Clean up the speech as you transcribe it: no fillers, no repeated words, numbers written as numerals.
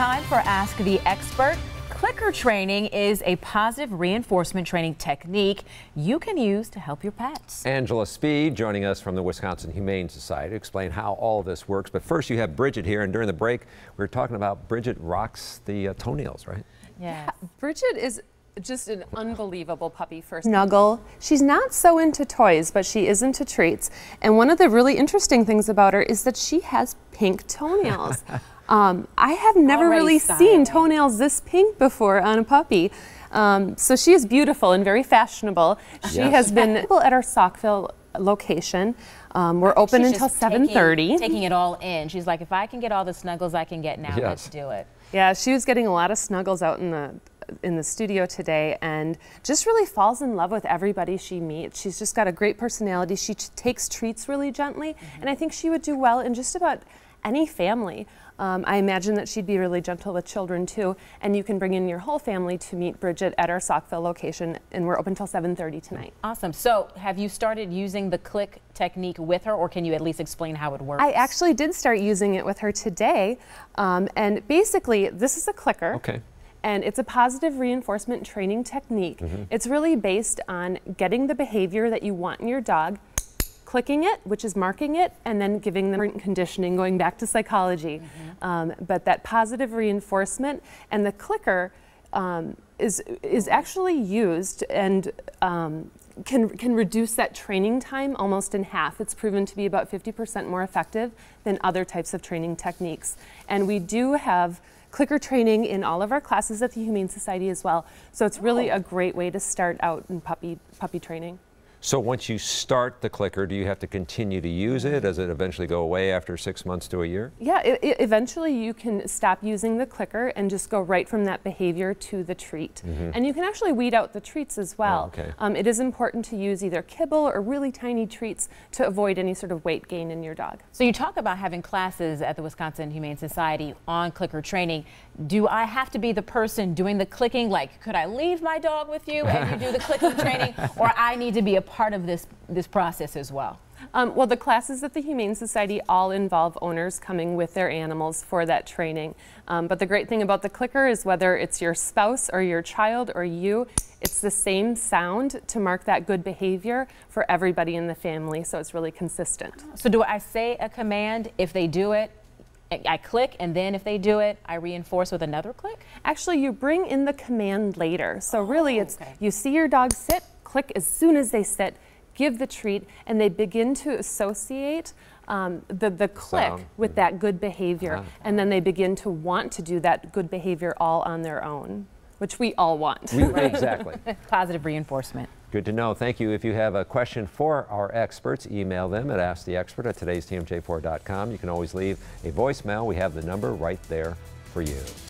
Time for Ask the Expert. Clicker training is a positive reinforcement training technique you can use to help your pets. Angela Speed joining us from the Wisconsin Humane Society to explain how all this works. But first, you have Bridget here, and during the break, we were talking about Bridget rocks the toenails, right? Yeah, Bridget is just an unbelievable puppy for snuggle. She's not so into toys, but she is into treats. And one of the really interesting things about her is that she has pink toenails. I have never really seen toenails this pink before on a puppy. So she is beautiful and very fashionable. She has been at our Saukville location. We're open until 7:30. Taking it all in. She's like, if I can get all the snuggles I can get now, let's do it. Yeah, she was getting a lot of snuggles out in the studio today, and just really falls in love with everybody she meets. She's just got a great personality. She takes treats really gently, and I think she would do well in just about any family. I imagine that she'd be really gentle with children too, and you can bring in your whole family to meet Bridget at our Saukville location, and we're open till 7:30 tonight. Awesome. So have you started using the click technique with her, or can you at least explain how it works? I actually did start using it with her today, and basically this is a clicker. Okay. And it's a positive reinforcement training technique. It's really based on getting the behavior that you want in your dog, clicking it, which is marking it, and then giving them conditioning, going back to psychology. But that positive reinforcement and the clicker is actually used and can reduce that training time almost in half. It's proven to be about 50% more effective than other types of training techniques. And we do have clicker training in all of our classes at the Humane Society as well. So it's really a great way to start out in puppy training. So once you start the clicker, do you have to continue to use it? Does it eventually go away after 6 months to a year? Yeah, eventually you can stop using the clicker and just go right from that behavior to the treat. And you can actually weed out the treats as well. It is important to use either kibble or really tiny treats to avoid any sort of weight gain in your dog. So you talk about having classes at the Wisconsin Humane Society on clicker training. Do I have to be the person doing the clicking? Like, could I leave my dog with you and you do the clicking training? Or I need to be a part of this process as well? Well, the classes at the Humane Society all involve owners coming with their animals for that training. But the great thing about the clicker is whether it's your spouse or your child or you, it's the same sound to mark that good behavior for everybody in the family, so it's really consistent. So do I say a command? If they do it, I click, and then if they do it, I reinforce with another click? Actually, you bring in the command later. So really it's, you see your dog sit, click as soon as they sit, give the treat, and they begin to associate the click with that good behavior. And then they begin to want to do that good behavior all on their own, which we all want. Exactly. Positive reinforcement. Good to know. Thank you. If you have a question for our experts, email them at asktheexpert@today'stmj4.com. You can always leave a voicemail. We have the number right there for you.